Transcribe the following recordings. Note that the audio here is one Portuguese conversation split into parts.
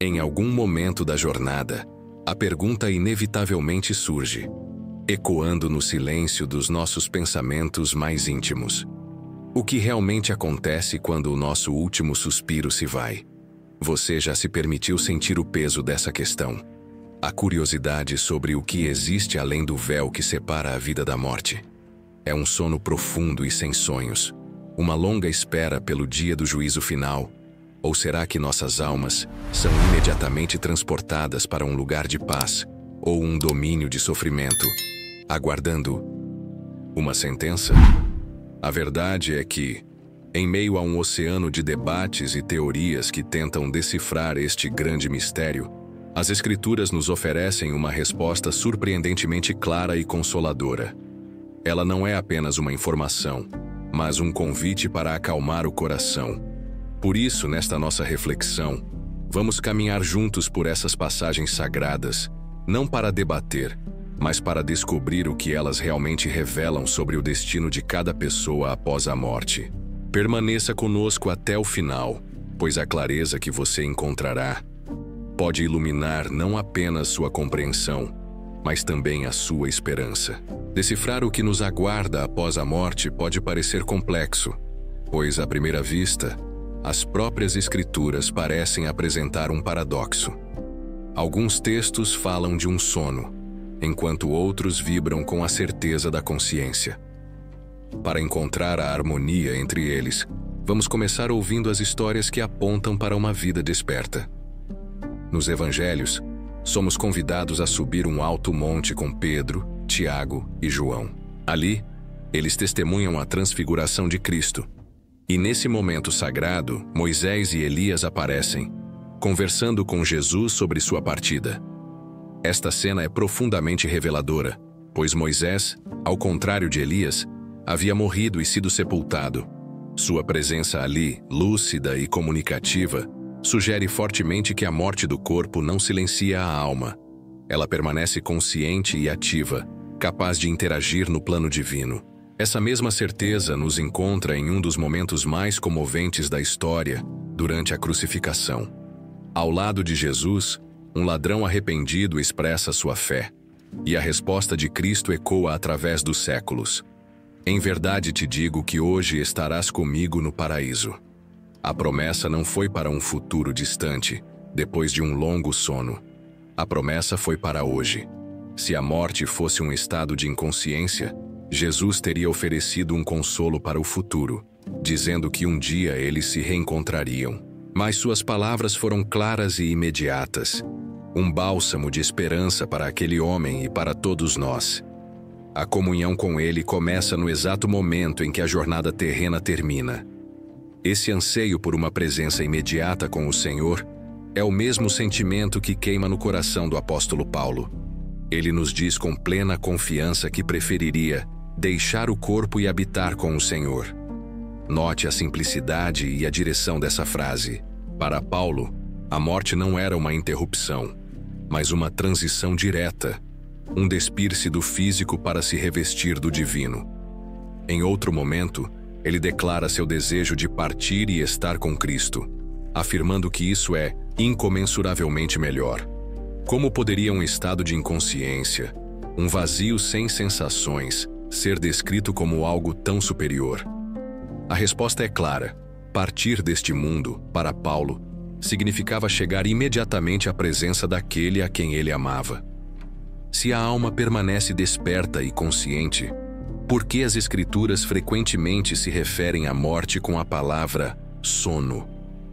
Em algum momento da jornada, a pergunta inevitavelmente surge, ecoando no silêncio dos nossos pensamentos mais íntimos. O que realmente acontece quando o nosso último suspiro se vai? Você já se permitiu sentir o peso dessa questão? A curiosidade sobre o que existe além do véu que separa a vida da morte. É um sono profundo e sem sonhos, uma longa espera pelo dia do juízo final. Ou será que nossas almas são imediatamente transportadas para um lugar de paz ou um domínio de sofrimento, aguardando uma sentença? A verdade é que, em meio a um oceano de debates e teorias que tentam decifrar este grande mistério, as Escrituras nos oferecem uma resposta surpreendentemente clara e consoladora. Ela não é apenas uma informação, mas um convite para acalmar o coração. Por isso, nesta nossa reflexão, vamos caminhar juntos por essas passagens sagradas, não para debater, mas para descobrir o que elas realmente revelam sobre o destino de cada pessoa após a morte. Permaneça conosco até o final, pois a clareza que você encontrará pode iluminar não apenas sua compreensão, mas também a sua esperança. Decifrar o que nos aguarda após a morte pode parecer complexo, pois, à primeira vista, as próprias Escrituras parecem apresentar um paradoxo. Alguns textos falam de um sono, enquanto outros vibram com a certeza da consciência. Para encontrar a harmonia entre eles, vamos começar ouvindo as histórias que apontam para uma vida desperta. Nos Evangelhos, somos convidados a subir um alto monte com Pedro, Tiago e João. Ali, eles testemunham a transfiguração de Cristo. E nesse momento sagrado, Moisés e Elias aparecem, conversando com Jesus sobre sua partida. Esta cena é profundamente reveladora, pois Moisés, ao contrário de Elias, havia morrido e sido sepultado. Sua presença ali, lúcida e comunicativa, sugere fortemente que a morte do corpo não silencia a alma. Ela permanece consciente e ativa, capaz de interagir no plano divino. Essa mesma certeza nos encontra em um dos momentos mais comoventes da história, durante a crucificação. Ao lado de Jesus, um ladrão arrependido expressa sua fé, e a resposta de Cristo ecoa através dos séculos. Em verdade te digo que hoje estarás comigo no paraíso. A promessa não foi para um futuro distante, depois de um longo sono. A promessa foi para hoje. Se a morte fosse um estado de inconsciência, Jesus teria oferecido um consolo para o futuro, dizendo que um dia eles se reencontrariam. Mas suas palavras foram claras e imediatas, um bálsamo de esperança para aquele homem e para todos nós. A comunhão com ele começa no exato momento em que a jornada terrena termina. Esse anseio por uma presença imediata com o Senhor é o mesmo sentimento que queima no coração do apóstolo Paulo. Ele nos diz com plena confiança que preferiria deixar o corpo e habitar com o Senhor. Note a simplicidade e a direção dessa frase. Para Paulo, a morte não era uma interrupção, mas uma transição direta, um despir-se do físico para se revestir do divino. Em outro momento, ele declara seu desejo de partir e estar com Cristo, afirmando que isso é incomensuravelmente melhor. Como poderia um estado de inconsciência, um vazio sem sensações, ser descrito como algo tão superior? A resposta é clara. Partir deste mundo, para Paulo, significava chegar imediatamente à presença daquele a quem ele amava. Se a alma permanece desperta e consciente, por que as Escrituras frequentemente se referem à morte com a palavra sono?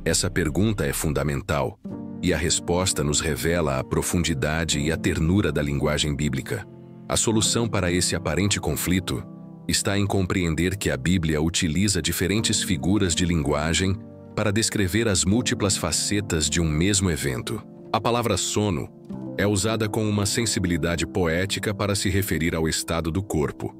Essa pergunta é fundamental, e a resposta nos revela a profundidade e a ternura da linguagem bíblica. A solução para esse aparente conflito está em compreender que a Bíblia utiliza diferentes figuras de linguagem para descrever as múltiplas facetas de um mesmo evento. A palavra sono é usada com uma sensibilidade poética para se referir ao estado do corpo,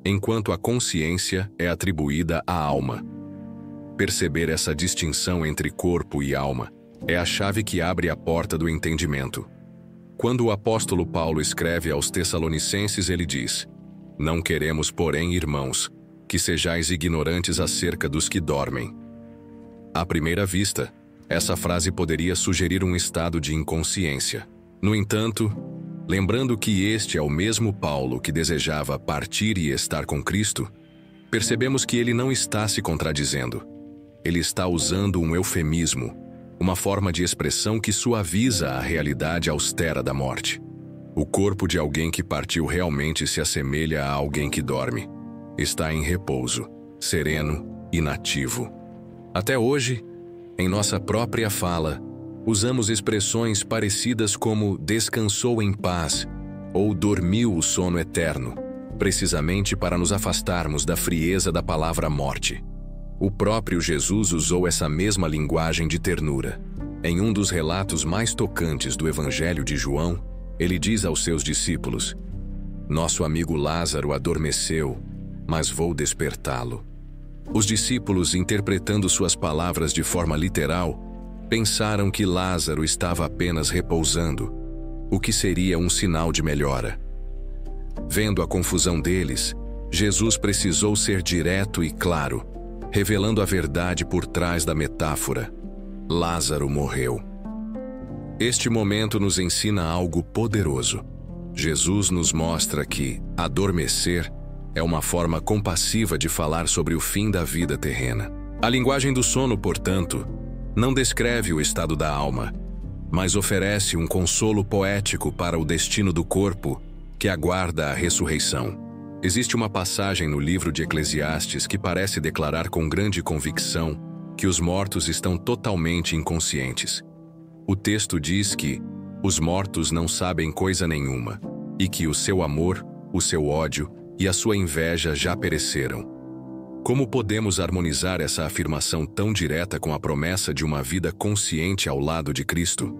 enquanto a consciência é atribuída à alma. Perceber essa distinção entre corpo e alma é a chave que abre a porta do entendimento. Quando o apóstolo Paulo escreve aos Tessalonicenses, ele diz: "Não queremos, porém, irmãos, que sejais ignorantes acerca dos que dormem." À primeira vista, Essa frase poderia sugerir um estado de inconsciência. No entanto, lembrando que este é o mesmo Paulo que desejava partir e estar com Cristo, percebemos que ele não está se contradizendo. Ele está usando um eufemismo, uma forma de expressão que suaviza a realidade austera da morte. O corpo de alguém que partiu realmente se assemelha a alguém que dorme. Está em repouso, sereno, inativo. Até hoje, em nossa própria fala, usamos expressões parecidas como descansou em paz ou dormiu o sono eterno, precisamente para nos afastarmos da frieza da palavra morte. O próprio Jesus usou essa mesma linguagem de ternura. Em um dos relatos mais tocantes do Evangelho de João, ele diz aos seus discípulos: "Nosso amigo Lázaro adormeceu, mas vou despertá-lo." Os discípulos, interpretando suas palavras de forma literal, pensaram que Lázaro estava apenas repousando, o que seria um sinal de melhora. Vendo a confusão deles, Jesus precisou ser direto e claro, revelando a verdade por trás da metáfora. Lázaro morreu. Este momento nos ensina algo poderoso. Jesus nos mostra que adormecer é uma forma compassiva de falar sobre o fim da vida terrena. A linguagem do sono, portanto, não descreve o estado da alma, mas oferece um consolo poético para o destino do corpo que aguarda a ressurreição. Existe uma passagem no livro de Eclesiastes que parece declarar com grande convicção que os mortos estão totalmente inconscientes. O texto diz que os mortos não sabem coisa nenhuma e que o seu amor, o seu ódio e a sua inveja já pereceram. Como podemos harmonizar essa afirmação tão direta com a promessa de uma vida consciente ao lado de Cristo?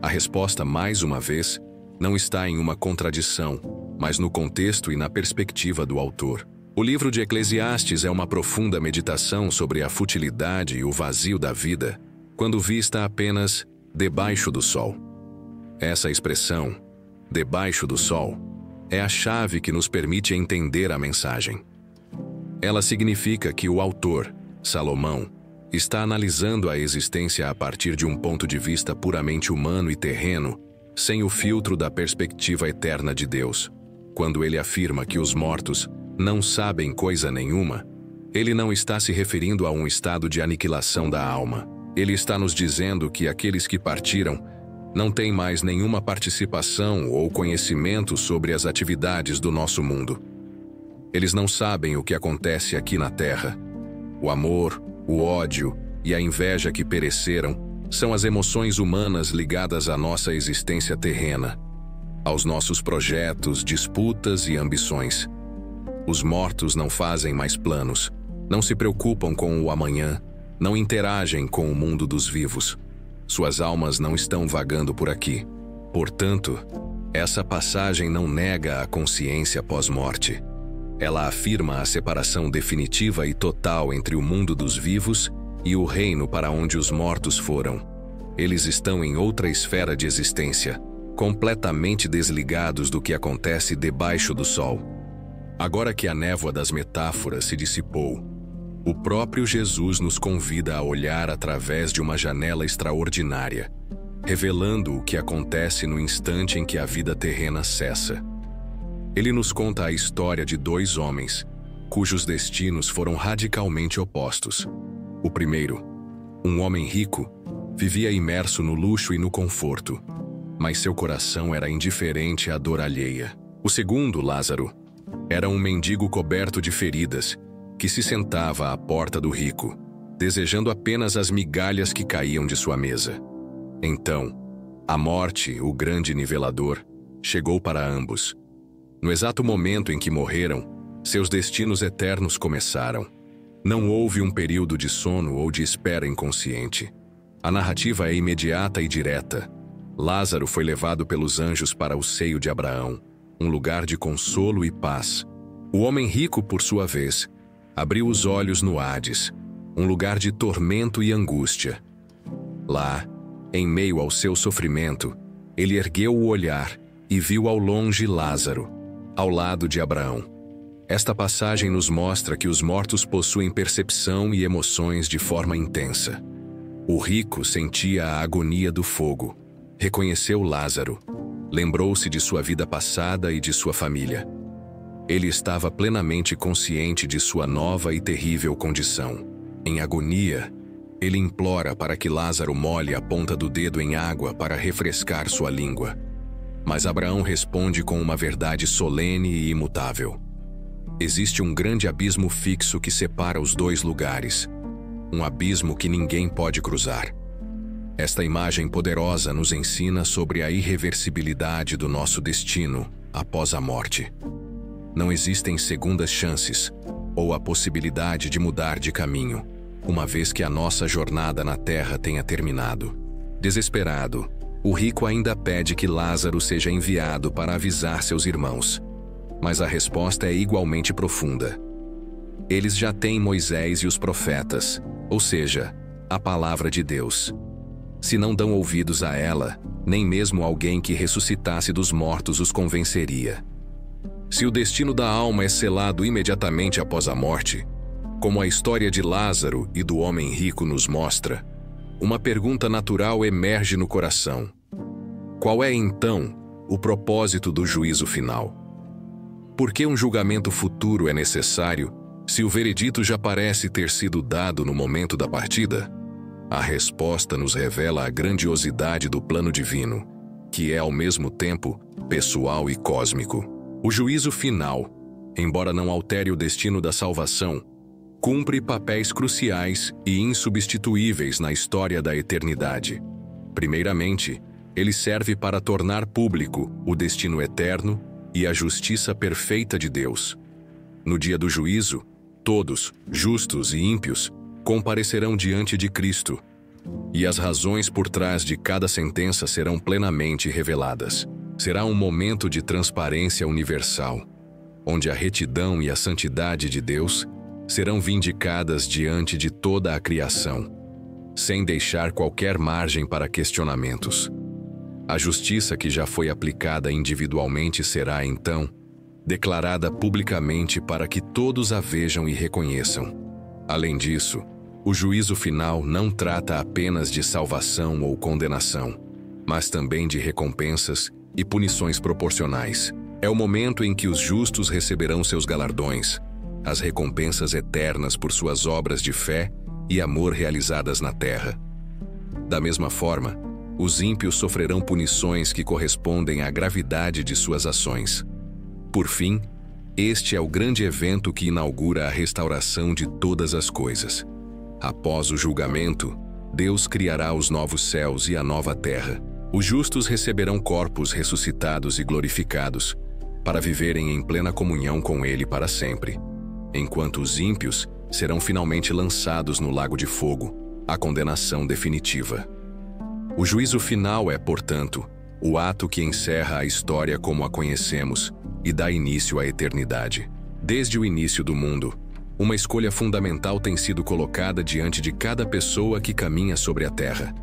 A resposta, mais uma vez, não está em uma contradição, mas no contexto e na perspectiva do autor. O livro de Eclesiastes é uma profunda meditação sobre a futilidade e o vazio da vida, quando vista apenas debaixo do sol. Essa expressão, debaixo do sol, é a chave que nos permite entender a mensagem. Ela significa que o autor, Salomão, está analisando a existência a partir de um ponto de vista puramente humano e terreno, sem o filtro da perspectiva eterna de Deus. Quando ele afirma que os mortos não sabem coisa nenhuma, ele não está se referindo a um estado de aniquilação da alma. Ele está nos dizendo que aqueles que partiram não têm mais nenhuma participação ou conhecimento sobre as atividades do nosso mundo. Eles não sabem o que acontece aqui na Terra. O amor, o ódio e a inveja que pereceram são as emoções humanas ligadas à nossa existência terrena, aos nossos projetos, disputas e ambições. Os mortos não fazem mais planos, não se preocupam com o amanhã, não interagem com o mundo dos vivos. Suas almas não estão vagando por aqui. Portanto, essa passagem não nega a consciência pós-morte. Ela afirma a separação definitiva e total entre o mundo dos vivos e o reino para onde os mortos foram. Eles estão em outra esfera de existência, completamente desligados do que acontece debaixo do sol. Agora que a névoa das metáforas se dissipou, o próprio Jesus nos convida a olhar através de uma janela extraordinária, revelando o que acontece no instante em que a vida terrena cessa. Ele nos conta a história de dois homens, cujos destinos foram radicalmente opostos. O primeiro, um homem rico, vivia imerso no luxo e no conforto, mas seu coração era indiferente à dor alheia. O segundo, Lázaro, era um mendigo coberto de feridas, que se sentava à porta do rico, desejando apenas as migalhas que caíam de sua mesa. Então, a morte, o grande nivelador, chegou para ambos. No exato momento em que morreram, seus destinos eternos começaram. Não houve um período de sono ou de espera inconsciente. A narrativa é imediata e direta. Lázaro foi levado pelos anjos para o seio de Abraão, um lugar de consolo e paz. O homem rico, por sua vez, abriu os olhos no Hades, um lugar de tormento e angústia. Lá, em meio ao seu sofrimento, ele ergueu o olhar e viu ao longe Lázaro, ao lado de Abraão. Esta passagem nos mostra que os mortos possuem percepção e emoções de forma intensa. O rico sentia a agonia do fogo. Reconheceu Lázaro. Lembrou-se de sua vida passada e de sua família. Ele estava plenamente consciente de sua nova e terrível condição. Em agonia, ele implora para que Lázaro molhe a ponta do dedo em água para refrescar sua língua. Mas Abraão responde com uma verdade solene e imutável. Existe um grande abismo fixo que separa os dois lugares. Um abismo que ninguém pode cruzar. Esta imagem poderosa nos ensina sobre a irreversibilidade do nosso destino após a morte. Não existem segundas chances ou a possibilidade de mudar de caminho, uma vez que a nossa jornada na Terra tenha terminado. Desesperado, o rico ainda pede que Lázaro seja enviado para avisar seus irmãos. Mas a resposta é igualmente profunda. Eles já têm Moisés e os profetas, ou seja, a palavra de Deus. Se não dão ouvidos a ela, nem mesmo alguém que ressuscitasse dos mortos os convenceria. Se o destino da alma é selado imediatamente após a morte, como a história de Lázaro e do homem rico nos mostra, uma pergunta natural emerge no coração. Qual é, então, o propósito do juízo final? Por que um julgamento futuro é necessário, se o veredito já parece ter sido dado no momento da partida? A resposta nos revela a grandiosidade do plano divino, que é ao mesmo tempo pessoal e cósmico. O juízo final, embora não altere o destino da salvação, cumpre papéis cruciais e insubstituíveis na história da eternidade. Primeiramente, ele serve para tornar público o destino eterno e a justiça perfeita de Deus. No dia do juízo, todos, justos e ímpios, comparecerão diante de Cristo, e as razões por trás de cada sentença serão plenamente reveladas. Será um momento de transparência universal, onde a retidão e a santidade de Deus serão vindicadas diante de toda a criação, sem deixar qualquer margem para questionamentos. A justiça que já foi aplicada individualmente será, então, declarada publicamente para que todos a vejam e reconheçam. Além disso, o juízo final não trata apenas de salvação ou condenação, mas também de recompensas e punições proporcionais. É o momento em que os justos receberão seus galardões, as recompensas eternas por suas obras de fé e amor realizadas na terra. Da mesma forma, os ímpios sofrerão punições que correspondem à gravidade de suas ações. Por fim, este é o grande evento que inaugura a restauração de todas as coisas. Após o julgamento, Deus criará os novos céus e a nova terra. Os justos receberão corpos ressuscitados e glorificados, para viverem em plena comunhão com Ele para sempre, enquanto os ímpios serão finalmente lançados no lago de fogo, a condenação definitiva. O juízo final é, portanto, o ato que encerra a história como a conhecemos e dá início à eternidade. Desde o início do mundo, uma escolha fundamental tem sido colocada diante de cada pessoa que caminha sobre a terra.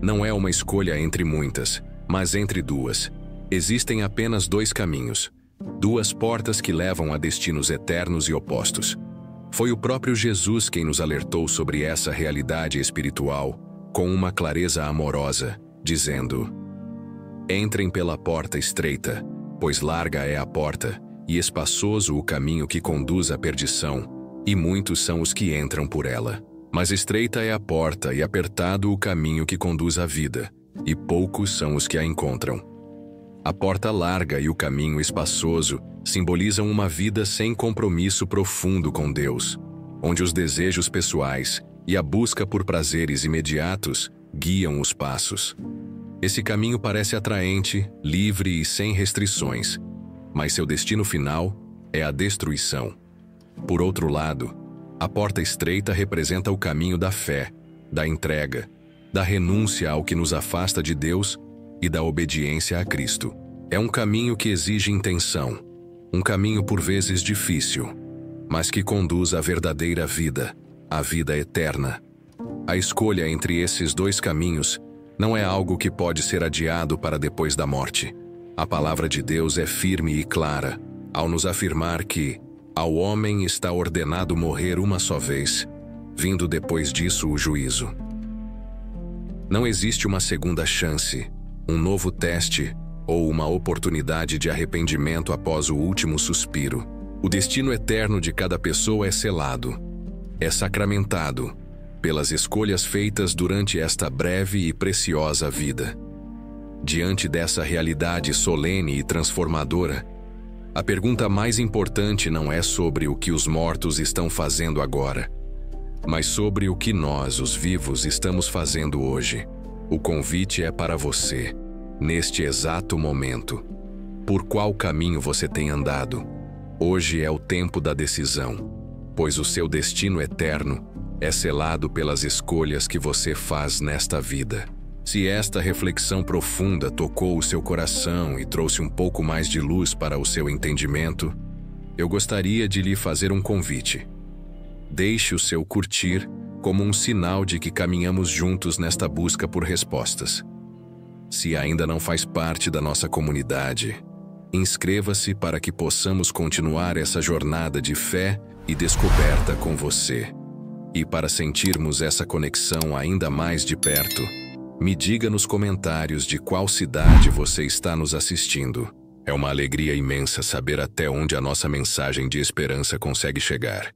Não é uma escolha entre muitas, mas entre duas. Existem apenas dois caminhos, duas portas que levam a destinos eternos e opostos. Foi o próprio Jesus quem nos alertou sobre essa realidade espiritual com uma clareza amorosa, dizendo: Entrem pela porta estreita, pois larga é a porta, e espaçoso o caminho que conduz à perdição, e muitos são os que entram por ela. Mas estreita é a porta e apertado o caminho que conduz à vida, e poucos são os que a encontram. A porta larga e o caminho espaçoso simbolizam uma vida sem compromisso profundo com Deus, onde os desejos pessoais e a busca por prazeres imediatos guiam os passos. Esse caminho parece atraente, livre e sem restrições, mas seu destino final é a destruição. Por outro lado, a porta estreita representa o caminho da fé, da entrega, da renúncia ao que nos afasta de Deus e da obediência a Cristo. É um caminho que exige intenção, um caminho por vezes difícil, mas que conduz à verdadeira vida, à vida eterna. A escolha entre esses dois caminhos não é algo que pode ser adiado para depois da morte. A palavra de Deus é firme e clara, ao nos afirmar que ao homem está ordenado morrer uma só vez, vindo depois disso o juízo. Não existe uma segunda chance, um novo teste ou uma oportunidade de arrependimento após o último suspiro. O destino eterno de cada pessoa é selado, é sacramentado pelas escolhas feitas durante esta breve e preciosa vida. Diante dessa realidade solene e transformadora, a pergunta mais importante não é sobre o que os mortos estão fazendo agora, mas sobre o que nós, os vivos, estamos fazendo hoje. O convite é para você, neste exato momento. Por qual caminho você tem andado? Hoje é o tempo da decisão, pois o seu destino eterno é selado pelas escolhas que você faz nesta vida. Se esta reflexão profunda tocou o seu coração e trouxe um pouco mais de luz para o seu entendimento, eu gostaria de lhe fazer um convite. Deixe o seu curtir como um sinal de que caminhamos juntos nesta busca por respostas. Se ainda não faz parte da nossa comunidade, inscreva-se para que possamos continuar essa jornada de fé e descoberta com você. E para sentirmos essa conexão ainda mais de perto, me diga nos comentários de qual cidade você está nos assistindo. É uma alegria imensa saber até onde a nossa mensagem de esperança consegue chegar.